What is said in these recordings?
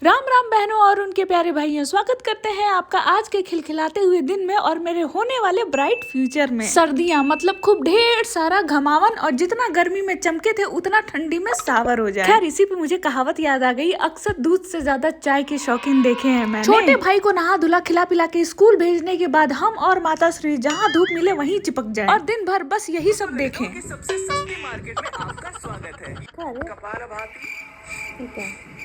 राम राम बहनों और उनके प्यारे भाइयों, स्वागत करते हैं आपका आज के खिलखिलाते हुए दिन में और मेरे होने वाले ब्राइट फ्यूचर में। सर्दियां मतलब खूब ढेर सारा घमावन और जितना गर्मी में चमके थे उतना ठंडी में सावर हो जाए। खैर इसी पे मुझे कहावत याद आ गई, अक्सर दूध से ज्यादा चाय के शौकीन देखे हैं मैंने। छोटे भाई को नहा धुला खिला पिला के स्कूल भेजने के बाद हम और माता श्री जहाँ धूप मिले वहीं चिपक जाए और दिन भर बस यही सब देखें। सबसे सस्ती मार्केट में आपका स्वागत है। कपालभाति,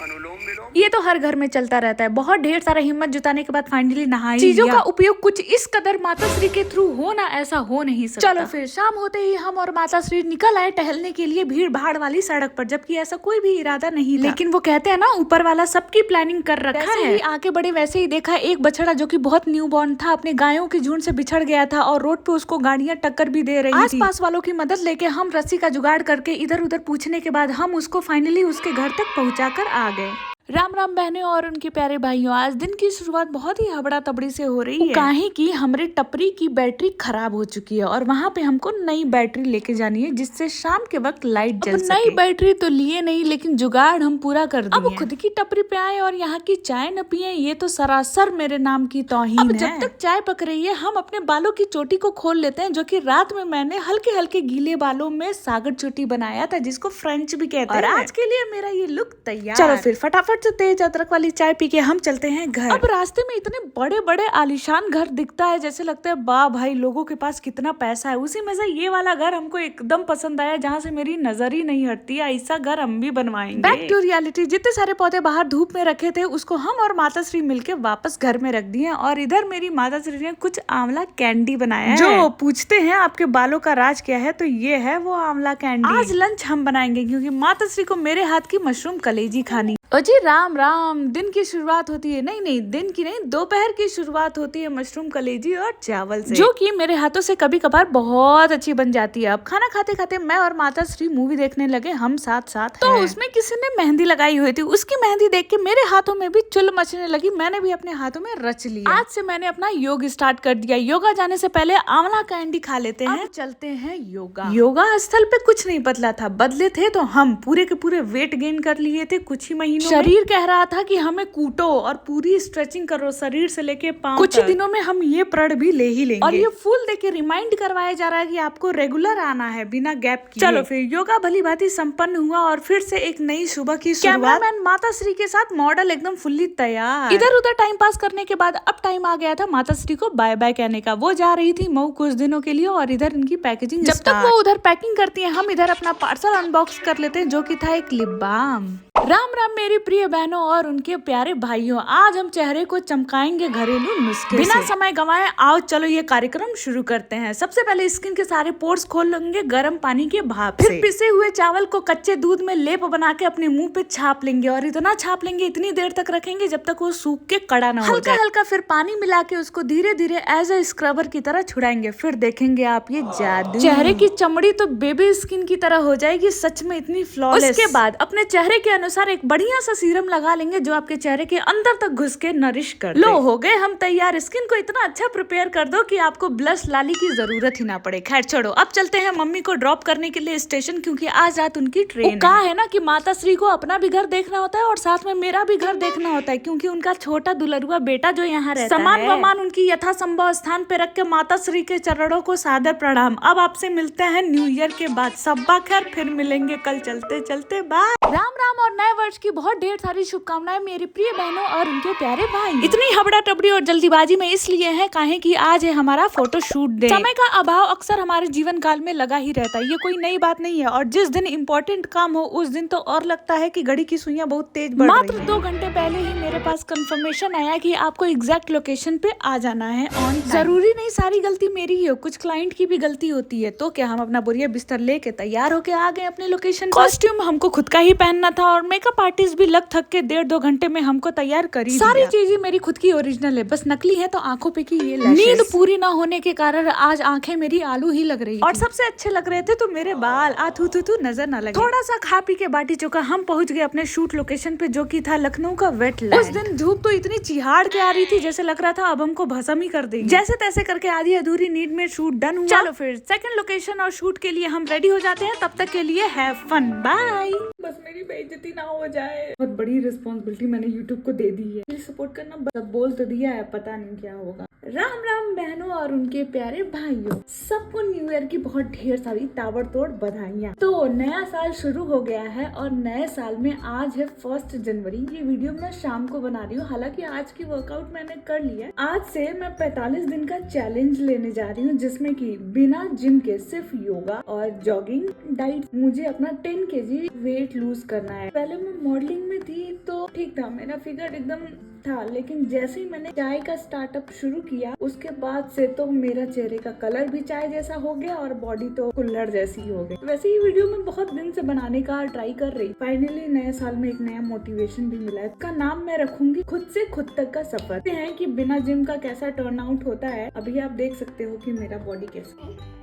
अनुलोम विलोम, ये तो हर घर में चलता रहता है। बहुत ढेर सारा हिम्मत जुटाने के बाद फाइनली नहाई। चीजों का उपयोग कुछ इस कदर माता श्री के थ्रू हो ना, ऐसा हो नहीं सकता। चलो फिर शाम होते ही हम और माता श्री निकल आए टहलने के लिए भीड़ भाड़ वाली सड़क पर, जबकि ऐसा कोई भी इरादा नहीं था। लेकिन वो कहते हैं ना, ऊपर वाला सबकी प्लानिंग कर रखा है। आगे बढ़े वैसे ही देखा एक बछड़ा जो कि बहुत न्यू बॉर्न था अपने गायों के झुंड से बिछड़ गया था और रोड पे उसको गाड़ियां टक्कर भी दे रही थी। आसपास वालों की मदद लेके हम रस्सी का जुगाड़ करके इधर उधर पूछने के बाद हम उसको फाइनली उसके घर तक पहुंचाकर आ गए। राम राम बहनों और उनके प्यारे भाइयों, आज दिन की शुरुआत बहुत ही हबड़ा तबड़ी से हो रही है। काहे की हमारे टपरी की बैटरी खराब हो चुकी है और वहाँ पे हमको नई बैटरी लेके जानी है जिससे शाम के वक्त लाइट जल सके। नई बैटरी तो लिए नहीं, लेकिन जुगाड़ हम पूरा कर दिए। अब खुद की टपरी पे आए और यहाँ की चाय न पिए, ये तो सरासर मेरे नाम की तौहीन है। जब तक चाय पक रही है हम अपने बालों की चोटी को खोल लेते हैं, जो की रात में मैंने हल्के हल्के गीले बालों में सागर चोटी बनाया था, जिसको फ्रेंच भी कहते हैं। और आज के लिए मेरा ये लुक तैयार। चलो फिर फटाफट से तेज अदरक वाली चाय पी के हम चलते हैं घर। अब रास्ते में इतने बड़े बड़े आलीशान घर दिखता है, जैसे लगता है वाह भाई लोगों के पास कितना पैसा है। उसी में से ये वाला घर हमको एकदम पसंद आया, जहाँ से मेरी नजर ही नहीं हटती। ऐसा घर हम भी बनवाएंगे। बैक टू रियलिटी, जितने सारे पौधे बाहर धूप में रखे थे उसको हम और माता श्री मिलके वापस घर में रख दिए। और इधर मेरी माता श्री ने कुछ आंवला कैंडी बनाया है। जो पूछते हैं आपके बालों का राज क्या है, तो ये है वो आंवला कैंडी। आज लंच हम बनाएंगे क्योंकि माता श्री को मेरे हाथ की मशरूम कलेजी खानी। ओ जी राम राम, दिन की शुरुआत होती है, नहीं दिन की नहीं, दोपहर की शुरुआत होती है मशरूम कलेजी और चावल से, जो कि मेरे हाथों से कभी कभार बहुत अच्छी बन जाती है। अब खाना खाते खाते मैं और माता श्री मूवी देखने लगे, हम साथ साथ तो उसमें किसी ने मेहंदी लगाई हुई थी। उसकी मेहंदी देख के मेरे हाथों में भी चुल मचने लगी। मैंने भी अपने हाथों में रच लिया। आज से मैंने अपना योग स्टार्ट कर दिया। योगा जाने से पहले आंवला कैंडी खा लेते हैं, चलते हैं योगा। योगा स्थल पे कुछ नहीं बदला था, बदले थे तो हम पूरे के पूरे वेट गेन कर लिए थे कुछ ही महीनों। शरीर कह रहा था कि हमें कूटो और पूरी स्ट्रेचिंग करो शरीर से लेके पांव। कुछ ही दिनों में हम ये प्रण भी ले ही लेंगे। और ये फूल देके रिमाइंड करवाया जा रहा है कि आपको रेगुलर आना है बिना गैप किए। चलो फिर योगा भली भांति संपन्न हुआ और फिर से एक नई सुबह की शुरुआत। कैमरामैन माता श्री के साथ मॉडल एकदम फुल्ली तैयार। इधर उधर टाइम पास करने के बाद अब टाइम आ गया था माता श्री को बाय बाय कहने का। वो जा रही थी मऊ कुछ दिनों के लिए और इधर इनकी पैकेजिंग। जब तक वो उधर पैकिंग करती है हम इधर अपना पार्सल अनबॉक्स कर लेते हैं, जो की था एक लिप बाम। राम राम मेरी प्रिय बहनों और उनके प्यारे भाइयों, आज हम चेहरे को चमकाएंगे घरेलू नुस्खे। बिना समय गंवाए आओ चलो ये कार्यक्रम शुरू करते हैं। सबसे पहले स्किन के सारे पोर्स खोल लेंगे गर्म पानी के भाप से। फिर पिसे हुए चावल को कच्चे दूध में लेप बना के अपने मुंह पे छाप लेंगे और इतना छाप लेंगे, इतनी देर तक रखेंगे जब तक वो सूख के कड़ा न हो जाए। हल्का फिर पानी मिला के उसको धीरे धीरे एज ए स्क्रबर की तरह छुड़ाएंगे। फिर देखेंगे आप ये जादू, चेहरे की चमड़ी तो बेबी स्किन की तरह हो जाएगी, सच में इतनी फ्लॉलेस। उसके बाद अपने चेहरे के अनुसार एक बढ़िया सा सीरम लगा लेंगे जो आपके चेहरे के अंदर तक घुस के नरिश कर लो। हो गए हम तैयार। स्किन को इतना अच्छा प्रिपेयर कर दो कि आपको ब्लश लाली की जरूरत ही ना पड़े। खैर छोड़ो, अब चलते हैं मम्मी को ड्रॉप करने के लिए स्टेशन, क्योंकि आज रात उनकी ट्रेन कहा है ना कि माता श्री को अपना भी घर देखना होता है और साथ में मेरा भी घर देखना होता है, क्योंकि उनका छोटा दुलरुआ बेटा जो यहाँ रहता है। सामान वामान उनकी यथासंभव स्थान पे रख के माता श्री के चरणों को सादर प्रणाम। अब आपसे मिलते हैं न्यू ईयर के बाद। सब्बा खैर, फिर मिलेंगे कल चलते चलते। बाय। राम राम और नए वर्ष की बहुत ढेर सारी शुभकामनाएं मेरी प्रिय बहनों और उनके प्यारे भाई। इतनी हबड़ा टबड़ी और जल्दीबाजी में इसलिए है काहे कि आज है हमारा फोटो शूट डे। समय का अभाव अक्सर हमारे जीवन काल में लगा ही रहता है, ये कोई नई बात नहीं है। और जिस दिन इम्पोर्टेंट काम हो उस दिन तो और लगता है कि घड़ी की सुइयां बहुत तेज बढ़ रही हैं। मात्र 2 घंटे पहले ही मेरे पास कंफर्मेशन आया कि आपको एग्जैक्ट लोकेशन पे आ जाना है ऑन टाइम। जरूरी नहीं सारी गलती मेरी ही हो, कुछ क्लाइंट की भी गलती होती है। तो क्या हम अपना बोरिया बिस्तर लेके तैयार होके आ गए अपने लोकेशन। कॉस्ट्यूम हमको खुद का ही पहनना था और मेकअप आर्टिस्ट भी लग थक के 1.5-2 घंटे में हमको तैयार करी। सारी चीजें मेरी खुद की ओरिजिनल है, बस नकली है तो आंखों पे की ये लैशेस। नींद पूरी ना होने के कारण आज आंखें मेरी आलू ही लग रही और सबसे अच्छे लग रहे थे तो मेरे बाल आथू थू नजर न लगे। थोड़ा सा खा पी के बाटी चोखा हम पहुंच गए अपने शूट लोकेशन पे, जो की था लखनऊ का वेटलैंड। उस दिन धूप तो इतनी चिहाड़ के आ रही थी जैसे लग रहा था अब हमको भस्म ही कर देगी। जैसे तैसे करके आधी अधूरी नींद में शूट डन हुआ। चलो फिर सेकंड लोकेशन और शूट के लिए हम रेडी हो जाते हैं, तब तक के लिए हैव फन, बाय। बस मेरी बेइज्जती ना हो जाए। बहुत बड़ी रिस्पॉन्सिबिलिटी मैंने यूट्यूब को दे दी है, प्लीज सपोर्ट करना। सब बोल तो दिया है, पता नहीं क्या होगा। राम राम बहनों और उनके प्यारे भाइयों, सबको न्यू ईयर की बहुत ढेर सारी ताबड़तोड़ बधाइयाँ। तो नया साल शुरू हो गया है और नए साल में आज है 1 जनवरी। ये वीडियो मैं शाम को बना रही हूँ, हालांकि आज की वर्कआउट मैंने कर लिया है। आज से मैं 45 दिन का चैलेंज लेने जा रही हूँ, जिसमें कि बिना जिम के सिर्फ योगा और जॉगिंग डाइट। मुझे अपना 10 kg वेट लूज करना है। पहले मैं मॉडलिंग में थी तो ठीक था, मेरा फिगर एकदम था, लेकिन जैसे ही मैंने चाय का स्टार्टअप शुरू किया उसके बाद से तो मेरा चेहरे का कलर भी चाय जैसा हो गया और बॉडी तो कुल्हड़ जैसी ही हो गई। वैसे ही वीडियो मैं बहुत दिन से बनाने का ट्राई कर रही। फाइनली नए साल में एक नया मोटिवेशन भी मिला है। इसका नाम मैं रखूंगी खुद से खुद तक का सफर। देखते हैं कि बिना जिम का कैसा टर्न आउट होता है। अभी आप देख सकते हो कि मेरा बॉडी कैसा है।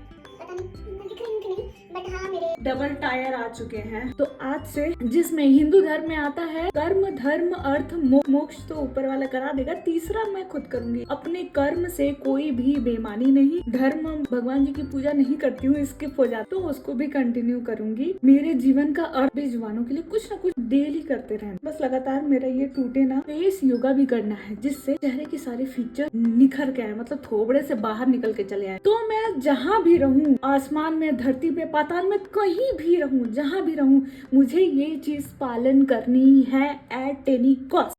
डबल टायर आ चुके हैं। तो आज से, जिसमें हिंदू धर्म में आता है कर्म धर्म अर्थ मोक्ष तो ऊपर वाला करा देगा, तीसरा मैं खुद करूंगी। अपने कर्म से कोई भी बेईमानी नहीं। धर्म भगवान जी की पूजा नहीं करती हूँ, स्किप हो जाता, तो उसको भी कंटिन्यू करूंगी। मेरे जीवन का अर्थ बेजुबानों के लिए कुछ न कुछ डेली करते रहना, बस लगातार मेरा ये टूटे ना। फेस योगा भी करना है, जिससे चेहरे के सारे फीचर निखर के आए, मतलब थोबड़े से बाहर निकल के चले आए। तो मैं जहाँ भी रहूँ, आसमान में, धरती पे, पाताल में, कहीं भी रहूं, जहां भी रहूं, मुझे ये चीज पालन करनी है एट एनी कॉस्ट।